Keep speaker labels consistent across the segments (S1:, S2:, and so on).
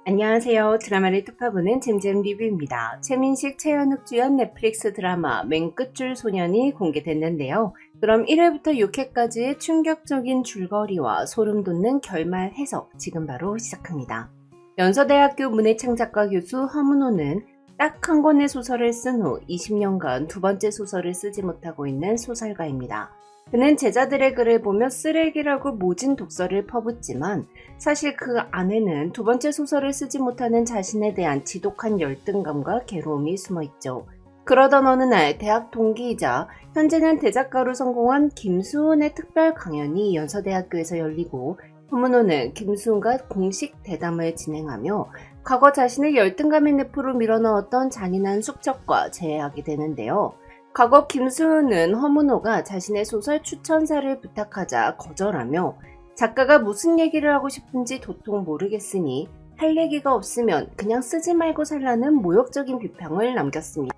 S1: 안녕하세요. 드라마를 뚝파보는 잼잼 리뷰입니다. 최민식, 최현욱 주연 넷플릭스 드라마 맨끝줄 소년이 공개됐는데요. 그럼 1회부터 6회까지의 충격적인 줄거리와 소름 돋는 결말 해석 지금 바로 시작합니다. 연서대학교 문해창작과 교수 허문호는 딱 한 권의 소설을 쓴 후 20년간 두 번째 소설을 쓰지 못하고 있는 소설가입니다. 그는 제자들의 글을 보며 쓰레기라고 모진 독설을 퍼붓지만 사실 그 안에는 두 번째 소설을 쓰지 못하는 자신에 대한 지독한 열등감과 괴로움이 숨어있죠. 그러던 어느 날 대학 동기이자 현재는 대작가로 성공한 김수훈의 특별 강연이 연서대학교에서 열리고 허문호는 김수훈과 공식 대담을 진행하며 과거 자신을 열등감의 늪으로 밀어넣었던 잔인한 숙적과 재회하게 되는데요. 과거 김수훈은 허문호가 자신의 소설 추천사를 부탁하자 거절하며 작가가 무슨 얘기를 하고 싶은지 도통 모르겠으니 할 얘기가 없으면 그냥 쓰지 말고 살라는 모욕적인 비평을 남겼습니다.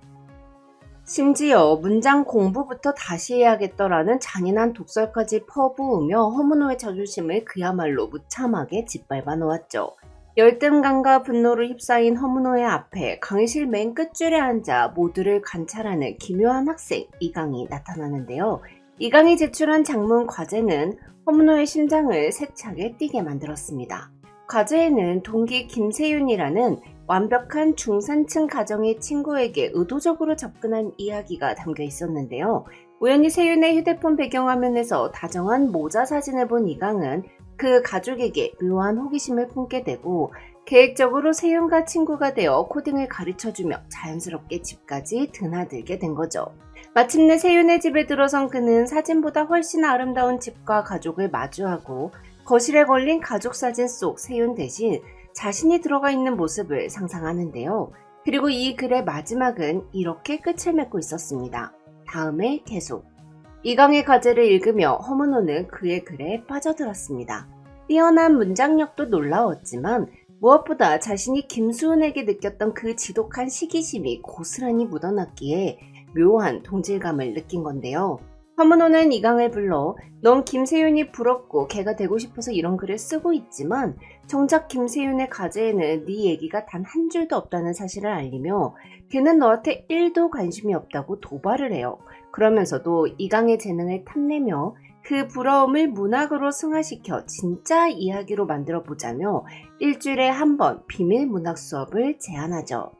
S1: 심지어 문장 공부부터 다시 해야겠더라는 잔인한 독설까지 퍼부으며 허문호의 자존심을 그야말로 무참하게 짓밟아 놓았죠. 열등감과 분노를 휩싸인 허문호의 앞에 강의실 맨 끝줄에 앉아 모두를 관찰하는 기묘한 학생 이강이 나타나는데요. 이강이 제출한 작문 과제는 허문호의 심장을 세차게 뛰게 만들었습니다. 과제에는 동기 김세윤이라는 완벽한 중산층 가정의 친구에게 의도적으로 접근한 이야기가 담겨 있었는데요. 우연히 세윤의 휴대폰 배경화면에서 다정한 모자 사진을 본 이강은 그 가족에게 묘한 호기심을 품게 되고 계획적으로 세윤과 친구가 되어 코딩을 가르쳐주며 자연스럽게 집까지 드나들게 된 거죠. 마침내 세윤의 집에 들어선 그는 사진보다 훨씬 아름다운 집과 가족을 마주하고 거실에 걸린 가족 사진 속 세윤 대신 자신이 들어가 있는 모습을 상상하는데요. 그리고 이 글의 마지막은 이렇게 끝을 맺고 있었습니다. 다음에 계속. 이강의 과제를 읽으며 허문호는 그의 글에 빠져들었습니다. 뛰어난 문장력도 놀라웠지만 무엇보다 자신이 김수훈에게 느꼈던 그 지독한 시기심이 고스란히 묻어났기에 묘한 동질감을 느낀 건데요. 허문호는 이강을 불러 넌 김세윤이 부럽고 걔가 되고 싶어서 이런 글을 쓰고 있지만 정작 김세윤의 과제에는 네 얘기가 단 한 줄도 없다는 사실을 알리며 걔는 너한테 1도 관심이 없다고 도발을 해요. 그러면서도 이강의 재능을 탐내며 그 부러움을 문학으로 승화시켜 진짜 이야기로 만들어 보자며 일주일에 한 번 비밀 문학 수업을 제안하죠.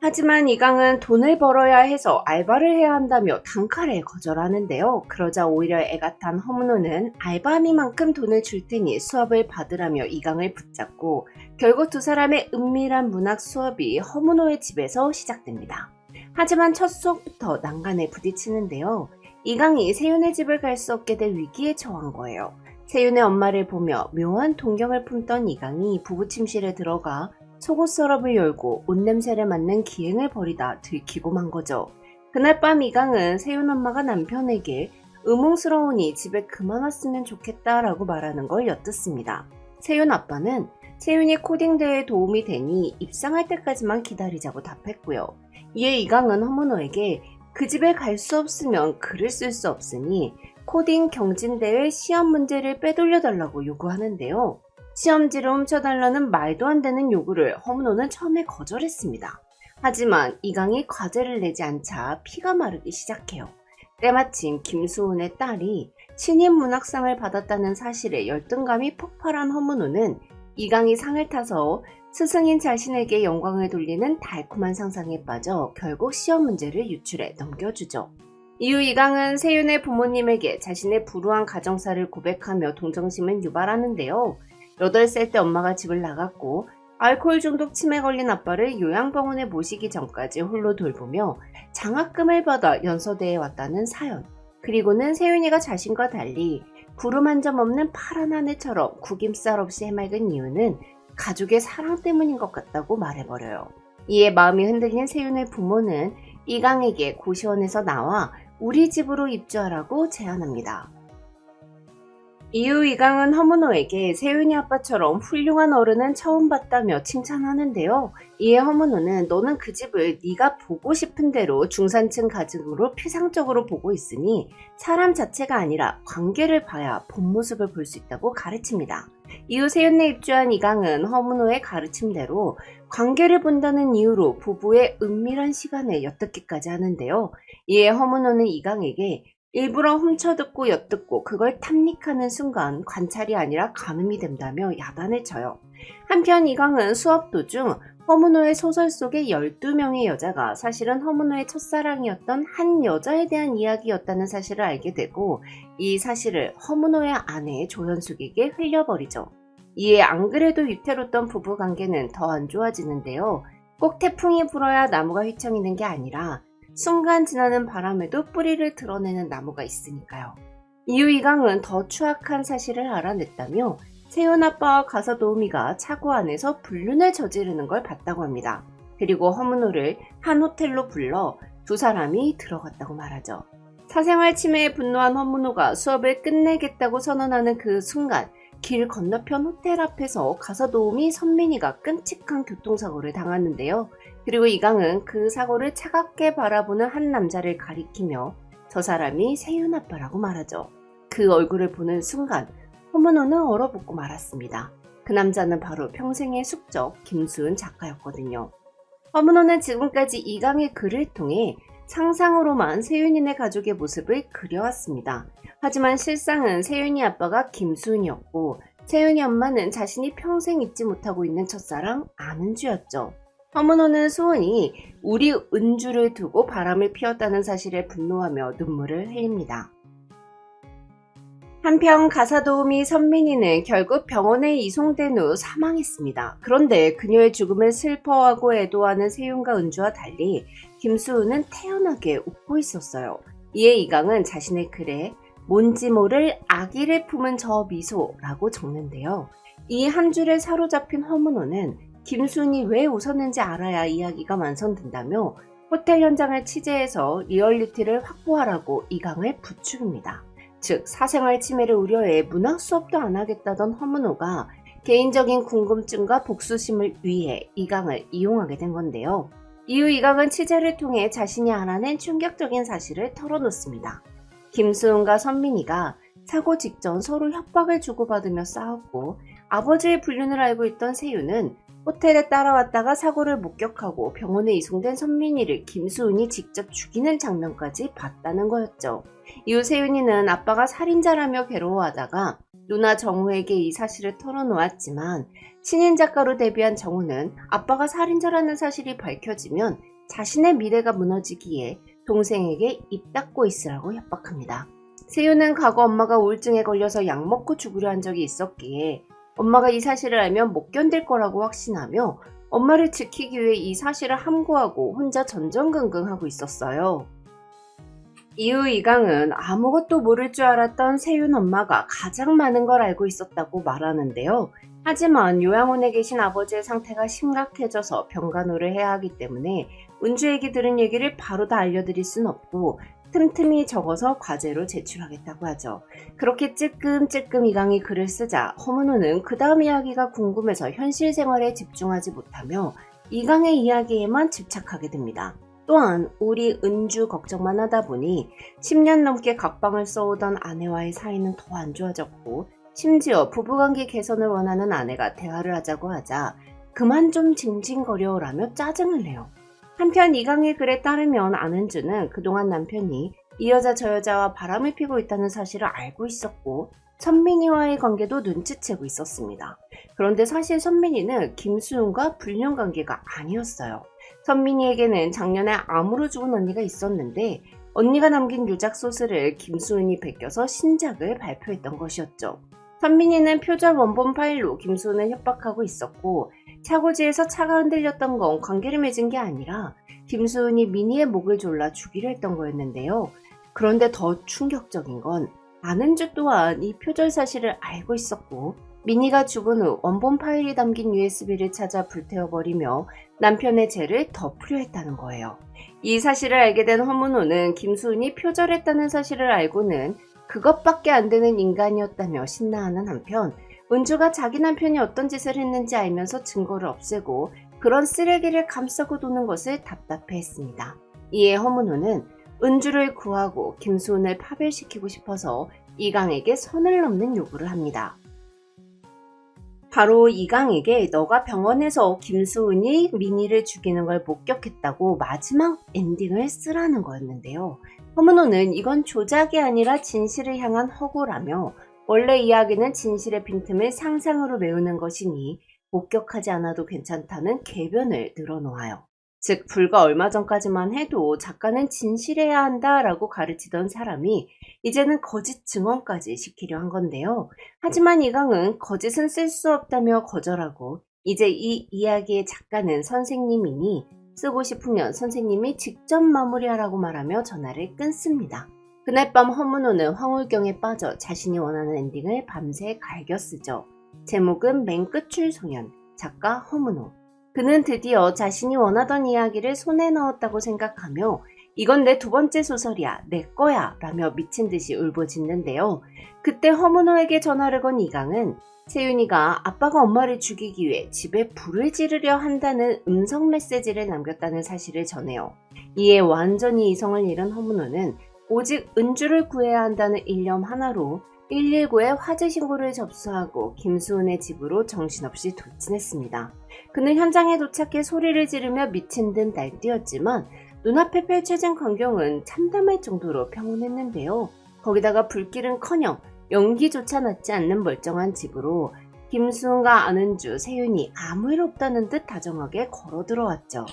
S1: 하지만 이강은 돈을 벌어야 해서 알바를 해야 한다며 단칼에 거절하는데요. 그러자 오히려 애가 탄 허문호는 알바미만큼 돈을 줄 테니 수업을 받으라며 이강을 붙잡고 결국 두 사람의 은밀한 문학 수업이 허문호의 집에서 시작됩니다. 하지만 첫 수업부터 난간에 부딪히는데요. 이강이 세윤의 집을 갈 수 없게 될 위기에 처한 거예요. 세윤의 엄마를 보며 묘한 동경을 품던 이강이 부부 침실에 들어가 속옷 서랍을 열고 옷냄새를 맡는 기행을 벌이다 들키고 만 거죠. 그날 밤 이강은 세윤 엄마가 남편에게 의문스러우니 집에 그만 왔으면 좋겠다라고 말하는 걸 엿듣습니다. 세윤 아빠는 세윤이 코딩 대회에 도움이 되니 입상할 때까지만 기다리자고 답했고요. 이에 이강은 허문호에게 그 집에 갈 수 없으면 글을 쓸 수 없으니 코딩 경진대회 시험 문제를 빼돌려달라고 요구하는데요. 시험지를 훔쳐달라는 말도 안 되는 요구를 허문호는 처음에 거절했습니다. 하지만 이강이 과제를 내지 않자 피가 마르기 시작해요. 때마침 김수훈의 딸이 신인문학상을 받았다는 사실에 열등감이 폭발한 허문호는 이강이 상을 타서 스승인 자신에게 영광을 돌리는 달콤한 상상에 빠져 결국 시험 문제를 유출해 넘겨주죠. 이후 이강은 세윤의 부모님에게 자신의 불우한 가정사를 고백하며 동정심을 유발하는데요. 8살 때 엄마가 집을 나갔고 알코올 중독 치매 걸린 아빠를 요양병원에 모시기 전까지 홀로 돌보며 장학금을 받아 연서대에 왔다는 사연. 그리고는 세윤이가 자신과 달리 구름 한 점 없는 파란 하늘처럼 구김살 없이 해맑은 이유는 가족의 사랑 때문인 것 같다고 말해버려요. 이에 마음이 흔들린 세윤의 부모는 이강에게 고시원에서 나와 우리 집으로 입주하라고 제안합니다. 이후 이강은 허문호에게 세윤이 아빠처럼 훌륭한 어른은 처음 봤다며 칭찬하는데요. 이에 허문호는 너는 그 집을 네가 보고 싶은 대로 중산층 가정으로 피상적으로 보고 있으니 사람 자체가 아니라 관계를 봐야 본 모습을 볼 수 있다고 가르칩니다. 이후 세윤에 입주한 이강은 허문호의 가르침대로 관계를 본다는 이유로 부부의 은밀한 시간을 엿듣기까지 하는데요. 이에 허문호는 이강에게 일부러 훔쳐듣고 엿듣고 그걸 탐닉하는 순간 관찰이 아니라 가늠이 된다며 야단을 쳐요. 한편 이강은 수업 도중 허문호의 소설 속의 12명의 여자가 사실은 허문호의 첫사랑이었던 한 여자에 대한 이야기였다는 사실을 알게 되고 이 사실을 허문호의 아내 조현숙에게 흘려버리죠. 이에 안 그래도 위태롭던 부부관계는 더 안 좋아지는데요. 꼭 태풍이 불어야 나무가 휘청이는 게 아니라 순간 지나는 바람에도 뿌리를 드러내는 나무가 있으니까요. 이후 이강은 더 추악한 사실을 알아냈다며 세윤 아빠와 가사 도우미가 차고 안에서 불륜을 저지르는 걸 봤다고 합니다. 그리고 허문호를 한 호텔로 불러 두 사람이 들어갔다고 말하죠. 사생활 침해에 분노한 허문호가 수업을 끝내겠다고 선언하는 그 순간 길 건너편 호텔 앞에서 가사 도우미 선민이가 끔찍한 교통사고를 당하는데요. 그리고 이강은 그 사고를 차갑게 바라보는 한 남자를 가리키며 저 사람이 세윤 아빠라고 말하죠. 그 얼굴을 보는 순간 허문호는 얼어붙고 말았습니다. 그 남자는 바로 평생의 숙적 김수은 작가였거든요. 허문호는 지금까지 이강의 글을 통해 상상으로만 세윤이네 가족의 모습을 그려왔습니다. 하지만 실상은 세윤이 아빠가 김수은이었고 세윤이 엄마는 자신이 평생 잊지 못하고 있는 첫사랑 안은주였죠. 허문호는 수은이 우리 은주를 두고 바람을 피웠다는 사실에 분노하며 눈물을 흘립니다. 한편 가사 도우미 선민이는 결국 병원에 이송된 후 사망했습니다. 그런데 그녀의 죽음을 슬퍼하고 애도하는 세윤과 은주와 달리 김수은은 태연하게 웃고 있었어요. 이에 이강은 자신의 글에 뭔지 모를 아기를 품은 저 미소라고 적는데요. 이 한 줄에 사로잡힌 허문호는 김수은이 왜 웃었는지 알아야 이야기가 완성된다며 호텔 현장을 취재해서 리얼리티를 확보하라고 이강을 부추깁니다. 즉 사생활 침해를 우려해 문학 수업도 안 하겠다던 허문호가 개인적인 궁금증과 복수심을 위해 이강을 이용하게 된 건데요. 이후 이강은 취재를 통해 자신이 알아낸 충격적인 사실을 털어놓습니다. 김수은과 선민이가 사고 직전 서로 협박을 주고받으며 싸웠고 아버지의 불륜을 알고 있던 세윤은 호텔에 따라왔다가 사고를 목격하고 병원에 이송된 선민이를 김수은이 직접 죽이는 장면까지 봤다는 거였죠. 이후 세윤이는 아빠가 살인자라며 괴로워하다가 누나 정우에게 이 사실을 털어놓았지만 신인 작가로 데뷔한 정우는 아빠가 살인자라는 사실이 밝혀지면 자신의 미래가 무너지기에 동생에게 입 닫고 있으라고 협박합니다. 세윤은 과거 엄마가 우울증에 걸려서 약 먹고 죽으려 한 적이 있었기에 엄마가 이 사실을 알면 못 견딜 거라고 확신하며 엄마를 지키기 위해 이 사실을 함구하고 혼자 전전긍긍하고 있었어요. 이후 이강은 아무것도 모를 줄 알았던 세윤 엄마가 가장 많은 걸 알고 있었다고 말하는데요. 하지만 요양원에 계신 아버지의 상태가 심각해져서 병간호를 해야 하기 때문에 은주에게 들은 얘기를 바로 다 알려드릴 순 없고 틈틈이 적어서 과제로 제출하겠다고 하죠. 그렇게 찔끔찔끔 이강이 글을 쓰자 허문호는 그 다음 이야기가 궁금해서 현실 생활에 집중하지 못하며 이강의 이야기에만 집착하게 됩니다. 또한 우리 은주 걱정만 하다 보니 10년 넘게 각방을 써오던 아내와의 사이는 더 안 좋아졌고 심지어 부부관계 개선을 원하는 아내가 대화를 하자고 하자 그만 좀 징징거려라며 짜증을 내요. 한편 이강의 글에 따르면 안은주는 그동안 남편이 이 여자 저 여자와 바람을 피고 있다는 사실을 알고 있었고 선민이와의 관계도 눈치채고 있었습니다. 그런데 사실 선민이는 김수은과 불륜 관계가 아니었어요. 선민이에게는 작년에 암으로 죽은 언니가 있었는데 언니가 남긴 유작 소설을 김수은이 베껴서 신작을 발표했던 것이었죠. 선민이는 표절 원본 파일로 김수은을 협박하고 있었고 차고지에서 차가 흔들렸던 건 관계를 맺은 게 아니라 김수은이 미니의 목을 졸라 죽이려 했던 거였는데요. 그런데 더 충격적인 건 안은주 또한 이 표절 사실을 알고 있었고 미니가 죽은 후 원본 파일이 담긴 USB를 찾아 불태워버리며 남편의 죄를 덮으려 했다는 거예요. 이 사실을 알게 된 허문호는 김수은이 표절했다는 사실을 알고는 그것밖에 안 되는 인간이었다며 신나하는 한편 은주가 자기 남편이 어떤 짓을 했는지 알면서 증거를 없애고 그런 쓰레기를 감싸고 도는 것을 답답해했습니다. 이에 허문호는 은주를 구하고 김수은을 파별시키고 싶어서 이강에게 선을 넘는 요구를 합니다. 바로 이강에게 너가 병원에서 김수은이 민희를 죽이는 걸 목격했다고 마지막 엔딩을 쓰라는 거였는데요. 허문호는 이건 조작이 아니라 진실을 향한 허구라며 원래 이야기는 진실의 빈틈을 상상으로 메우는 것이니 목격하지 않아도 괜찮다는 궤변을 늘어놓아요. 즉 불과 얼마 전까지만 해도 작가는 진실해야 한다라고 가르치던 사람이 이제는 거짓 증언까지 시키려 한 건데요. 하지만 이강은 거짓은 쓸 수 없다며 거절하고 이제 이 이야기의 작가는 선생님이니 쓰고 싶으면 선생님이 직접 마무리하라고 말하며 전화를 끊습니다. 그날 밤 허문호는 황홀경에 빠져 자신이 원하는 엔딩을 밤새 갈겨 쓰죠. 제목은 맨끝줄 소년, 작가 허문호. 그는 드디어 자신이 원하던 이야기를 손에 넣었다고 생각하며 이건 내 두 번째 소설이야, 내 거야 라며 미친 듯이 울부짖는데요. 그때 허문호에게 전화를 건 이강은 세윤이가 아빠가 엄마를 죽이기 위해 집에 불을 지르려 한다는 음성 메시지를 남겼다는 사실을 전해요. 이에 완전히 이성을 잃은 허문호는 오직 은주를 구해야 한다는 일념 하나로 119에 화재 신고를 접수하고 김수은의 집으로 정신없이 돌진했습니다. 그는 현장에 도착해 소리를 지르며 미친 듯 날뛰었지만 눈앞에 펼쳐진 광경은 참담할 정도로 평온했는데요. 거기다가 불길은커녕 연기조차 나지 않는 멀쩡한 집으로 김수은과 안은주, 세윤이 아무 일 없다는 듯 다정하게 걸어 들어왔죠.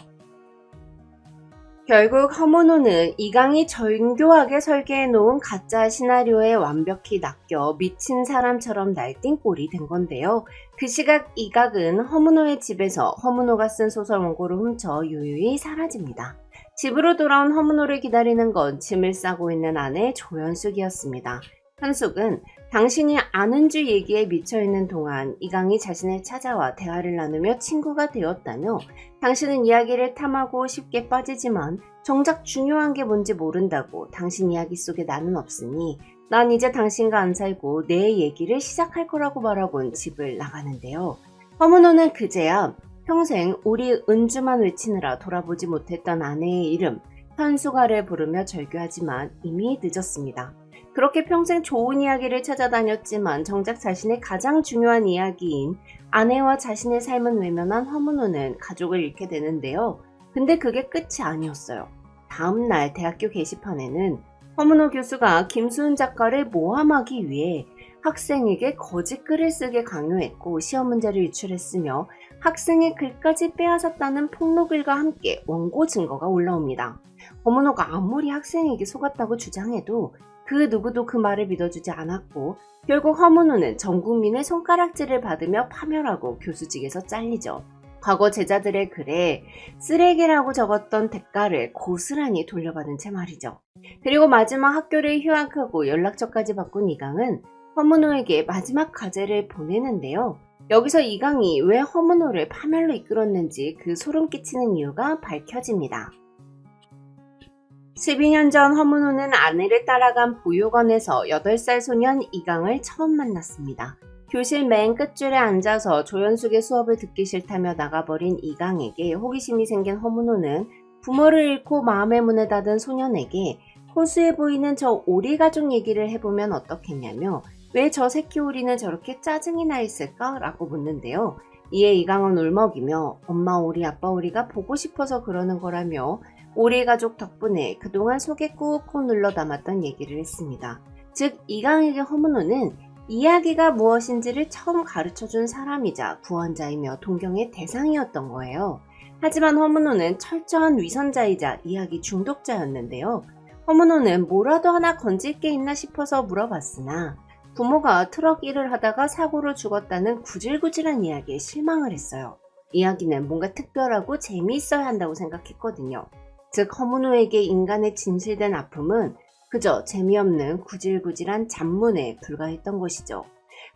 S1: 결국 허문호는 이강이 정교하게 설계해놓은 가짜 시나리오에 완벽히 낚여 미친 사람처럼 날뛴 꼴이 된 건데요. 그 시각 이강은 허문호의 집에서 허문호가 쓴 소설 원고를 훔쳐 유유히 사라집니다. 집으로 돌아온 허문호를 기다리는 건 짐을 싸고 있는 아내 조연숙이었습니다. 현숙은 당신이 안은주 얘기에 미쳐있는 동안 이강이 자신을 찾아와 대화를 나누며 친구가 되었다며 당신은 이야기를 탐하고 쉽게 빠지지만 정작 중요한 게 뭔지 모른다고 당신 이야기 속에 나는 없으니 난 이제 당신과 안 살고 내 얘기를 시작할 거라고 말하곤 집을 나가는데요. 허문호는 그제야 평생 우리 은주만 외치느라 돌아보지 못했던 아내의 이름 현수가를 부르며 절규하지만 이미 늦었습니다. 그렇게 평생 좋은 이야기를 찾아다녔지만 정작 자신의 가장 중요한 이야기인 아내와 자신의 삶은 외면한 허문호는 가족을 잃게 되는데요. 근데 그게 끝이 아니었어요. 다음날 대학교 게시판에는 허문호 교수가 김수은 작가를 모함하기 위해 학생에게 거짓 글을 쓰게 강요했고 시험 문제를 유출했으며 학생의 글까지 빼앗았다는 폭로글과 함께 원고 증거가 올라옵니다. 허문호가 아무리 학생에게 속았다고 주장해도 그 누구도 그 말을 믿어주지 않았고 결국 허문호는 전 국민의 손가락질을 받으며 파멸하고 교수직에서 잘리죠. 과거 제자들의 글에 쓰레기라고 적었던 대가를 고스란히 돌려받은 채 말이죠. 그리고 마지막 학교를 휴학하고 연락처까지 바꾼 이강은 허문호에게 마지막 과제를 보내는데요. 여기서 이강이 왜 허문호를 파멸로 이끌었는지 그 소름 끼치는 이유가 밝혀집니다. 12년 전 허문호는 아내를 따라간 보육원에서 8살 소년 이강을 처음 만났습니다. 교실 맨 끝줄에 앉아서 조연숙의 수업을 듣기 싫다며 나가버린 이강에게 호기심이 생긴 허문호는 부모를 잃고 마음의 문을 닫은 소년에게 호수해 보이는 저 오리 가족 얘기를 해보면 어떻겠냐며 왜 저 새끼 오리는 저렇게 짜증이 나 있을까? 라고 묻는데요. 이에 이강은 울먹이며 엄마 오리 아빠 오리가 보고 싶어서 그러는 거라며 오리 가족 덕분에 그동안 속에 꾹꾹 눌러 담았던 얘기를 했습니다. 즉 이강에게 허문호는 이야기가 무엇인지를 처음 가르쳐준 사람이자 구원자이며 동경의 대상이었던 거예요. 하지만 허문호는 철저한 위선자이자 이야기 중독자였는데요. 허문호는 뭐라도 하나 건질 게 있나 싶어서 물어봤으나 부모가 트럭 일을 하다가 사고로 죽었다는 구질구질한 이야기에 실망을 했어요. 이야기는 뭔가 특별하고 재미있어야 한다고 생각했거든요. 즉 허문호에게 인간의 진실된 아픔은 그저 재미없는 구질구질한 잡문에 불과했던 것이죠.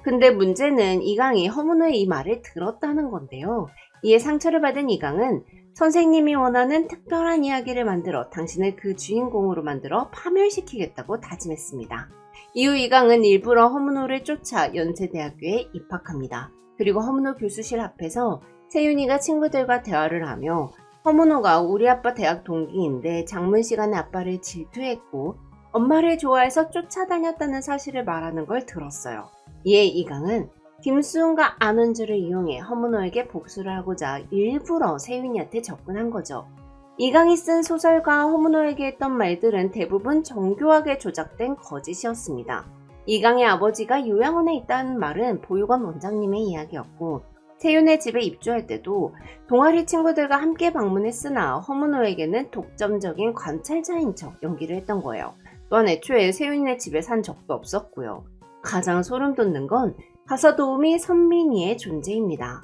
S1: 근데 문제는 이강이 허문호의 이 말을 들었다는 건데요. 이에 상처를 받은 이강은 선생님이 원하는 특별한 이야기를 만들어 당신을 그 주인공으로 만들어 파멸시키겠다고 다짐했습니다. 이후 이강은 일부러 허문호를 쫓아 연세대학교에 입학합니다. 그리고 허문호 교수실 앞에서 세윤이가 친구들과 대화를 하며 허문호가 우리 아빠 대학 동기인데 장문 시간에 아빠를 질투했고 엄마를 좋아해서 쫓아다녔다는 사실을 말하는 걸 들었어요. 이에 이강은 김수훈과 안원주를 이용해 허문호에게 복수를 하고자 일부러 세윤이한테 접근한 거죠. 이강이 쓴 소설과 허문호에게 했던 말들은 대부분 정교하게 조작된 거짓이었습니다. 이강의 아버지가 요양원에 있다는 말은 보육원 원장님의 이야기였고 세윤의 집에 입주할 때도 동아리 친구들과 함께 방문했으나 허문호에게는 독점적인 관찰자인 척 연기를 했던 거예요. 또한 애초에 세윤이네 집에 산 적도 없었고요. 가장 소름 돋는 건 가사도우미 선민이의 존재입니다.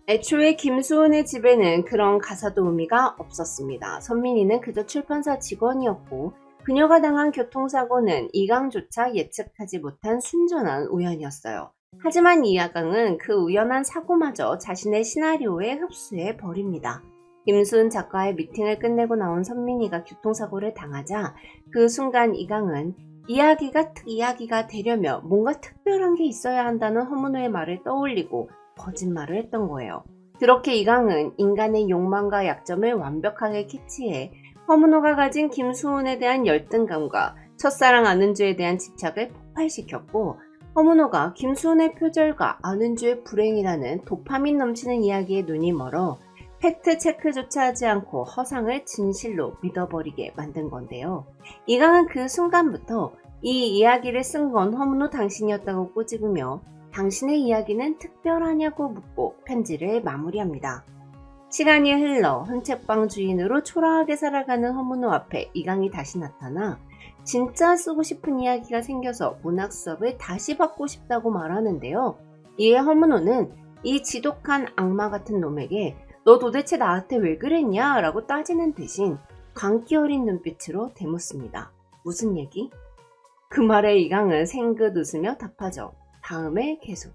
S1: 애초에 김수훈의 집에는 그런 가사도우미가 없었습니다. 선민이는 그저 출판사 직원이었고 그녀가 당한 교통사고는 이강조차 예측하지 못한 순전한 우연이었어요. 하지만 이하강은 그 우연한 사고마저 자신의 시나리오에 흡수해 버립니다. 김수훈 작가의 미팅을 끝내고 나온 선민이가 교통사고를 당하자 그 순간 이강은 이야기가 되려면 뭔가 특별한 게 있어야 한다는 허문호의 말을 떠올리고 거짓말을 했던 거예요. 그렇게 이강은 인간의 욕망과 약점을 완벽하게 캐치해 허문호가 가진 김수훈에 대한 열등감과 첫사랑 안은주에 대한 집착을 폭발시켰고 허문호가 김수훈의 표절과 안은주의 불행이라는 도파민 넘치는 이야기에 눈이 멀어 팩트 체크조차 하지 않고 허상을 진실로 믿어버리게 만든 건데요. 이강은 그 순간부터 이 이야기를 쓴 건 허문호 당신이었다고 꼬집으며 당신의 이야기는 특별하냐고 묻고 편지를 마무리합니다. 시간이 흘러 헌책방 주인으로 초라하게 살아가는 허문호 앞에 이강이 다시 나타나 진짜 쓰고 싶은 이야기가 생겨서 문학 수업을 다시 받고 싶다고 말하는데요. 이에 허문호는 이 지독한 악마 같은 놈에게 너 도대체 나한테 왜 그랬냐? 라고 따지는 대신 광기 어린 눈빛으로 대묻습니다. 무슨 얘기? 그 말에 이강은 생긋 웃으며 답하죠. 다음에 계속.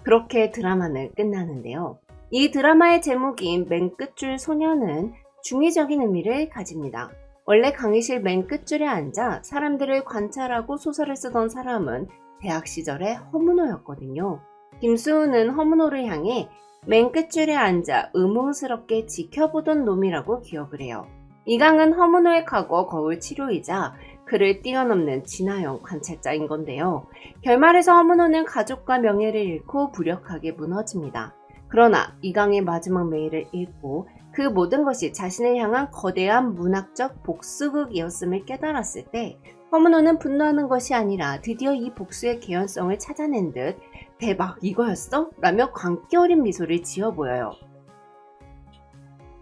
S1: 그렇게 드라마는 끝나는데요. 이 드라마의 제목인 맨 끝줄 소녀는 중의적인 의미를 가집니다. 원래 강의실 맨 끝줄에 앉아 사람들을 관찰하고 소설을 쓰던 사람은 대학 시절의 허문호였거든요. 김수훈은 허문호를 향해 맨 끝줄에 앉아 의문스럽게 지켜보던 놈이라고 기억을 해요. 이강은 허문호의 과거 거울 치료이자 그를 뛰어넘는 진화형 관찰자인 건데요. 결말에서 허문호는 가족과 명예를 잃고 무력하게 무너집니다. 그러나 이강의 마지막 메일을 읽고 그 모든 것이 자신을 향한 거대한 문학적 복수극이었음을 깨달았을 때 허문호는 분노하는 것이 아니라 드디어 이 복수의 개연성을 찾아낸 듯 대박 이거였어? 라며 광기 어린 미소를 지어 보여요.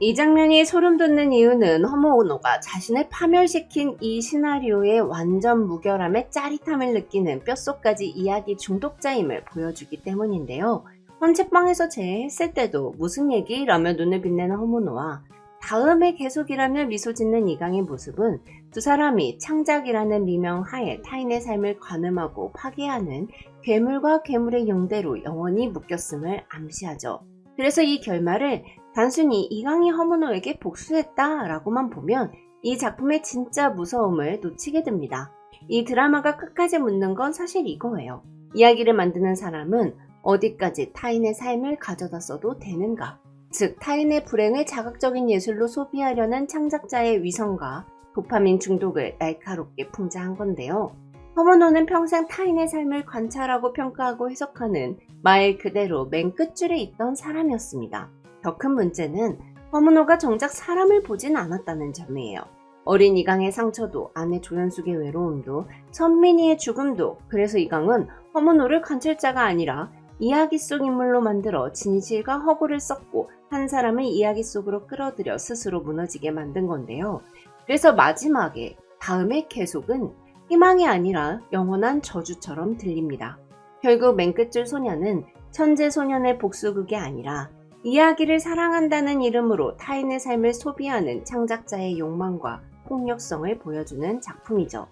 S1: 이 장면이 소름 돋는 이유는 허문호가 자신을 파멸시킨 이 시나리오의 완전 무결함에 짜릿함을 느끼는 뼛속까지 이야기 중독자임을 보여주기 때문인데요. 헌책방에서 제했을 때도 무슨 얘기? 라며 눈을 빛내는 허문호와 다음에 계속이라며 미소 짓는 이강의 모습은 두 사람이 창작이라는 미명 하에 타인의 삶을 관음하고 파괴하는 괴물과 괴물의 영대로 영원히 묶였음을 암시하죠. 그래서 이 결말을 단순히 이강이 허문호에게 복수했다 라고만 보면 이 작품의 진짜 무서움을 놓치게 됩니다. 이 드라마가 끝까지 묻는 건 사실 이거예요. 이야기를 만드는 사람은 어디까지 타인의 삶을 가져다 써도 되는가? 즉 타인의 불행을 자극적인 예술로 소비하려는 창작자의 위선과 도파민 중독을 날카롭게 풍자한 건데요. 허문호는 평생 타인의 삶을 관찰하고 평가하고 해석하는 말 그대로 맨 끝줄에 있던 사람이었습니다. 더 큰 문제는 허문호가 정작 사람을 보진 않았다는 점이에요. 어린 이강의 상처도 아내 조연숙의 외로움도 선민이의 죽음도 그래서 이강은 허문호를 관찰자가 아니라 이야기 속 인물로 만들어 진실과 허구를 섞고 한 사람을 이야기 속으로 끌어들여 스스로 무너지게 만든 건데요. 그래서 마지막에 다음의 계속은 희망이 아니라 영원한 저주처럼 들립니다. 결국 맨 끝줄 소녀는 천재 소년의 복수극이 아니라 이야기를 사랑한다는 이름으로 타인의 삶을 소비하는 창작자의 욕망과 폭력성을 보여주는 작품이죠.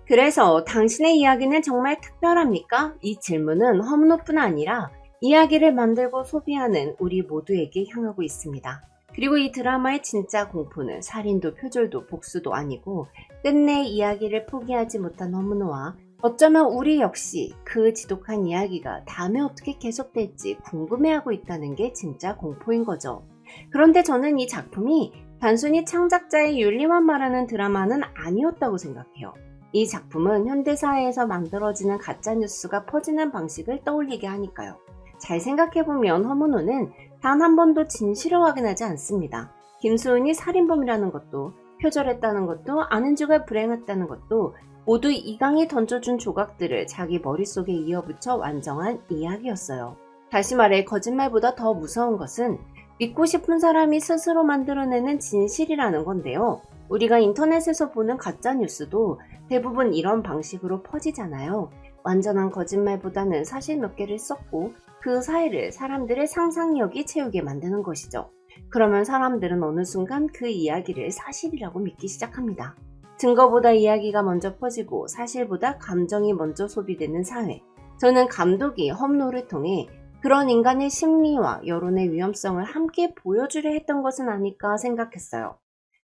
S1: 그래서 당신의 이야기는 정말 특별합니까? 이 질문은 허문호뿐 아니라 이야기를 만들고 소비하는 우리 모두에게 향하고 있습니다. 그리고 이 드라마의 진짜 공포는 살인도 표절도 복수도 아니고 끝내 이야기를 포기하지 못한 허문호와 어쩌면 우리 역시 그 지독한 이야기가 다음에 어떻게 계속될지 궁금해하고 있다는 게 진짜 공포인 거죠. 그런데 저는 이 작품이 단순히 창작자의 윤리만 말하는 드라마는 아니었다고 생각해요. 이 작품은 현대사회에서 만들어지는 가짜뉴스가 퍼지는 방식을 떠올리게 하니까요. 잘 생각해보면 허문호는 단 한 번도 진실을 확인하지 않습니다. 김수은이 살인범이라는 것도, 표절했다는 것도, 아는 주가 불행했다는 것도 모두 이강이 던져준 조각들을 자기 머릿속에 이어붙여 완성한 이야기였어요. 다시 말해 거짓말보다 더 무서운 것은 믿고 싶은 사람이 스스로 만들어내는 진실이라는 건데요. 우리가 인터넷에서 보는 가짜뉴스도 대부분 이런 방식으로 퍼지잖아요. 완전한 거짓말보다는 사실 몇 개를 썼고 그 사이를 사람들의 상상력이 채우게 만드는 것이죠. 그러면 사람들은 어느 순간 그 이야기를 사실이라고 믿기 시작합니다. 증거보다 이야기가 먼저 퍼지고 사실보다 감정이 먼저 소비되는 사회. 저는 감독이 험로를 통해 그런 인간의 심리와 여론의 위험성을 함께 보여주려 했던 것은 아닐까 생각했어요.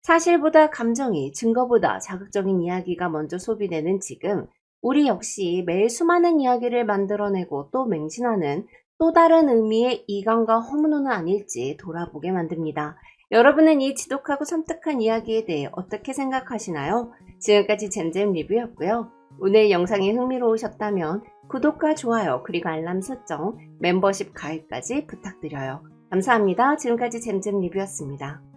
S1: 사실보다 감정이, 증거보다 자극적인 이야기가 먼저 소비되는 지금, 우리 역시 매일 수많은 이야기를 만들어내고 또 맹신하는 또 다른 의미의 이강과 허문호는 아닐지 돌아보게 만듭니다. 여러분은 이 지독하고 섬뜩한 이야기에 대해 어떻게 생각하시나요? 지금까지 잼잼 리뷰였고요. 오늘 영상이 흥미로우셨다면 구독과 좋아요 그리고 알람 설정, 멤버십 가입까지 부탁드려요. 감사합니다. 지금까지 잼잼 리뷰였습니다.